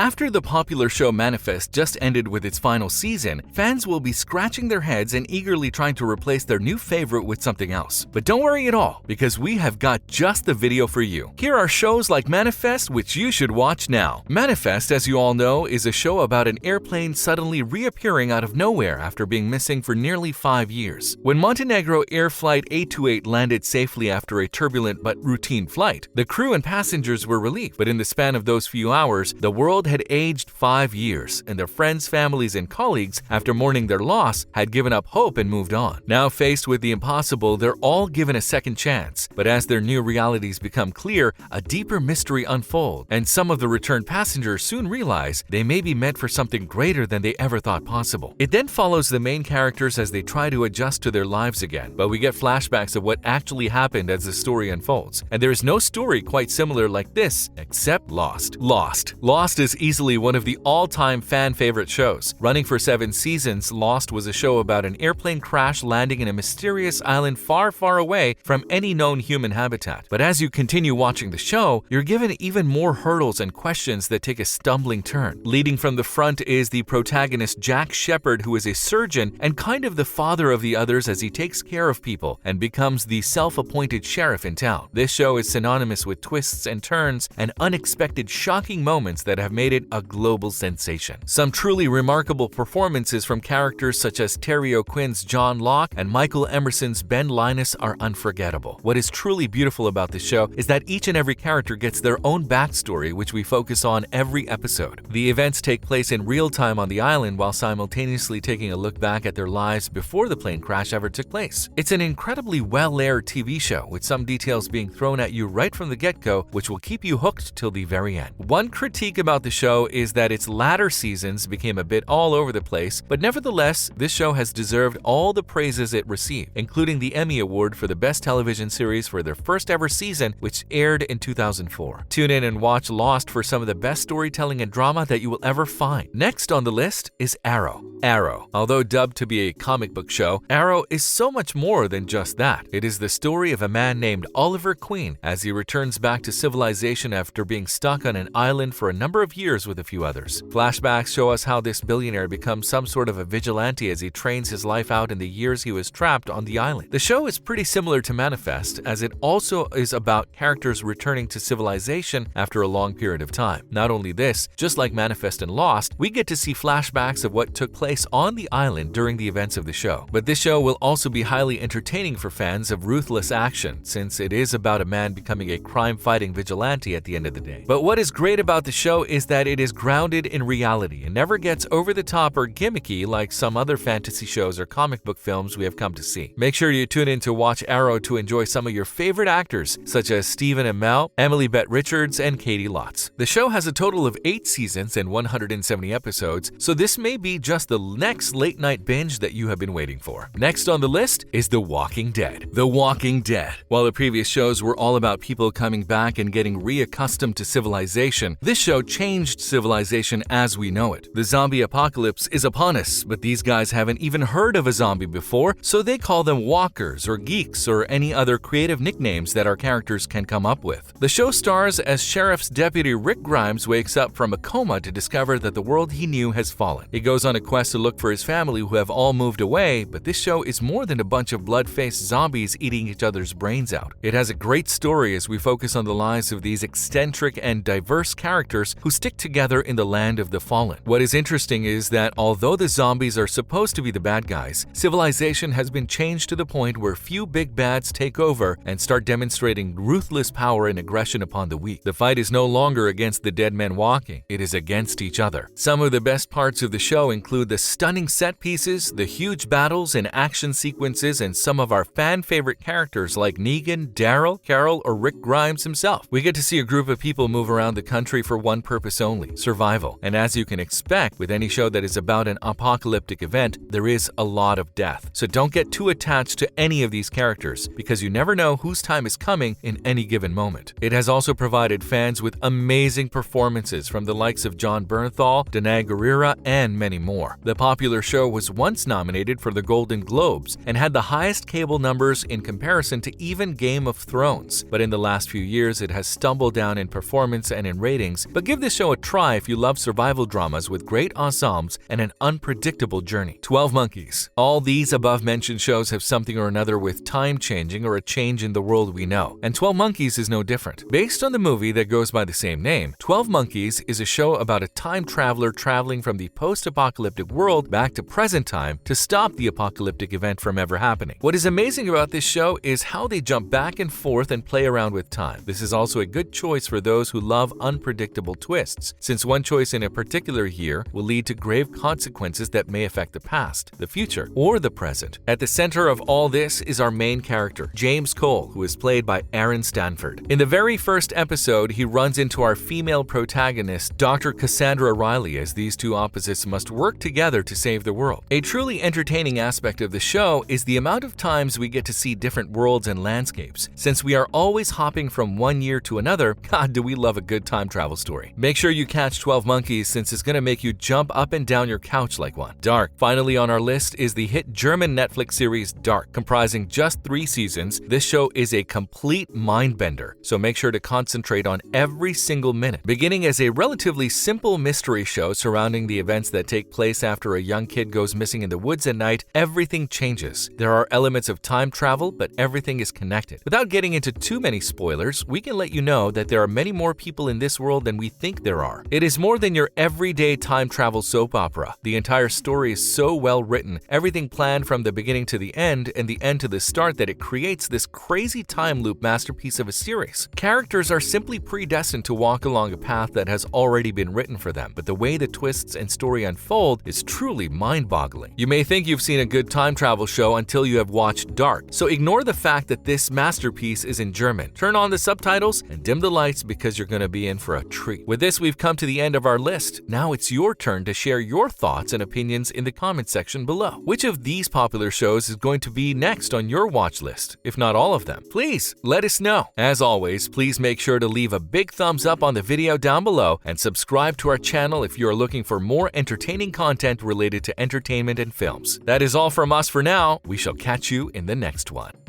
After the popular show Manifest just ended with its final season, fans will be scratching their heads and eagerly trying to replace their new favorite with something else. But don't worry at all, because we have got just the video for you. Here are shows like Manifest, which you should watch now. Manifest, as you all know, is a show about an airplane suddenly reappearing out of nowhere after being missing for nearly 5 years. When Montenegro Air Flight 828 landed safely after a turbulent but routine flight, the crew and passengers were relieved, but in the span of those few hours, the world had aged 5 years, and their friends, families, and colleagues, after mourning their loss, had given up hope and moved on. Now faced with the impossible, they're all given a second chance. But as their new realities become clear, a deeper mystery unfolds, and some of the returned passengers soon realize they may be meant for something greater than they ever thought possible. It then follows the main characters as they try to adjust to their lives again, but we get flashbacks of what actually happened as the story unfolds. And there is no story quite similar like this, except Lost. Lost is easily one of the all-time fan favorite shows. Running for 7 seasons, Lost was a show about an airplane crash landing in a mysterious island far, far away from any known human habitat. But as you continue watching the show, you're given even more hurdles and questions that take a stumbling turn. Leading from the front is the protagonist Jack Shepherd, who is a surgeon and kind of the father of the others as he takes care of people and becomes the self-appointed sheriff in town. This show is synonymous with twists and turns and unexpected shocking moments that have made it a global sensation. Some truly remarkable performances from characters such as Terry O'Quinn's John Locke and Michael Emerson's Ben Linus are unforgettable. What is truly beautiful about this show is that each and every character gets their own backstory, which we focus on every episode. The events take place in real time on the island while simultaneously taking a look back at their lives before the plane crash ever took place. It's an incredibly well-layered TV show, with some details being thrown at you right from the get-go, which will keep you hooked till the very end. One critique about the show is that its latter seasons became a bit all over the place, but nevertheless, this show has deserved all the praises it received, including the Emmy Award for the Best Television Series for their first ever season, which aired in 2004. Tune in and watch Lost for some of the best storytelling and drama that you will ever find. Next on the list is Arrow. Although dubbed to be a comic book show, Arrow is so much more than just that. It is the story of a man named Oliver Queen as he returns back to civilization after being stuck on an island for a number of years with a few others. Flashbacks show us how this billionaire becomes some sort of a vigilante as he trains his life out in the years he was trapped on the island. The show is pretty similar to Manifest, as it also is about characters returning to civilization after a long period of time. Not only this, just like Manifest and Lost, we get to see flashbacks of what took place on the island during the events of the show. But this show will also be highly entertaining for fans of ruthless action, since it is about a man becoming a crime-fighting vigilante at the end of the day. But what is great about the show is that it is grounded in reality and never gets over the top or gimmicky like some other fantasy shows or comic book films we have come to see. Make sure you tune in to watch Arrow to enjoy some of your favorite actors such as Stephen Amell, Emily Bett Richards, and Katie Lotz. The show has a total of 8 seasons and 170 episodes, so this may be just the next late night binge that you have been waiting for. Next on the list is The Walking Dead. The Walking Dead. While the previous shows were all about people coming back and getting reaccustomed to civilization, this show changed civilization as we know it. The zombie apocalypse is upon us, but these guys haven't even heard of a zombie before, so they call them walkers or geeks or any other creative nicknames that our characters can come up with. The show stars as Sheriff's Deputy Rick Grimes wakes up from a coma to discover that the world he knew has fallen. He goes on a quest to look for his family who have all moved away, but this show is more than a bunch of blood-faced zombies eating each other's brains out. It has a great story as we focus on the lives of these eccentric and diverse characters who stick together in the land of the fallen. What is interesting is that although the zombies are supposed to be the bad guys, civilization has been changed to the point where few big bads take over and start demonstrating ruthless power and aggression upon the weak. The fight is no longer against the dead men walking, it is against each other. Some of the best parts of the show include the stunning set pieces, the huge battles and action sequences, and some of our fan favorite characters like Negan, Daryl, Carol, or Rick Grimes himself. We get to see a group of people move around the country for one purpose only: survival. And as you can expect with any show that is about an apocalyptic event, there is a lot of death. So don't get too attached to any of these characters, because you never know whose time is coming in any given moment. It has also provided fans with amazing performances from the likes of John Bernthal, Danai Gurira, and many more. The popular show was once nominated for the Golden Globes and had the highest cable numbers in comparison to even Game of Thrones. But in the last few years, it has stumbled down in performance and in ratings. But give this show show a try if you love survival dramas with great ensembles and an unpredictable journey. 12 Monkeys. All these above-mentioned shows have something or another with time changing or a change in the world we know, and 12 Monkeys is no different. Based on the movie that goes by the same name, 12 Monkeys is a show about a time traveler traveling from the post-apocalyptic world back to present time to stop the apocalyptic event from ever happening. What is amazing about this show is how they jump back and forth and play around with time. This is also a good choice for those who love unpredictable twists, since one choice in a particular year will lead to grave consequences that may affect the past, the future, or the present. At the center of all this is our main character, James Cole, who is played by Aaron Stanford. In the very first episode, he runs into our female protagonist, Dr. Cassandra Riley, as these two opposites must work together to save the world. A truly entertaining aspect of the show is the amount of times we get to see different worlds and landscapes. Since we are always hopping from one year to another, God, do we love a good time travel story. Make sure you catch 12 Monkeys, since it's gonna make you jump up and down your couch like one. Dark. Finally on our list is the hit German Netflix series Dark. Comprising just 3 seasons, this show is a complete mind-bender, so make sure to concentrate on every single minute. Beginning as a relatively simple mystery show surrounding the events that take place after a young kid goes missing in the woods at night, everything changes. There are elements of time travel, but everything is connected. Without getting into too many spoilers, we can let you know that there are many more people in this world than we think there are. It is more than your everyday time travel soap opera. The entire story is so well written, everything planned from the beginning to the end and the end to the start, that it creates this crazy time loop masterpiece of a series. Characters are simply predestined to walk along a path that has already been written for them, but the way the twists and story unfold is truly mind-boggling. You may think you've seen a good time travel show until you have watched Dark, so ignore the fact that this masterpiece is in German. Turn on the subtitles and dim the lights, because you're going to be in for a treat. With this, we've come to the end of our list. Now it's your turn to share your thoughts and opinions in the comment section below. Which of these popular shows is going to be next on your watch list, if not all of them? Please let us know. As always, please make sure to leave a big thumbs up on the video down below and subscribe to our channel if you are looking for more entertaining content related to entertainment and films. That is all from us for now. We shall catch you in the next one.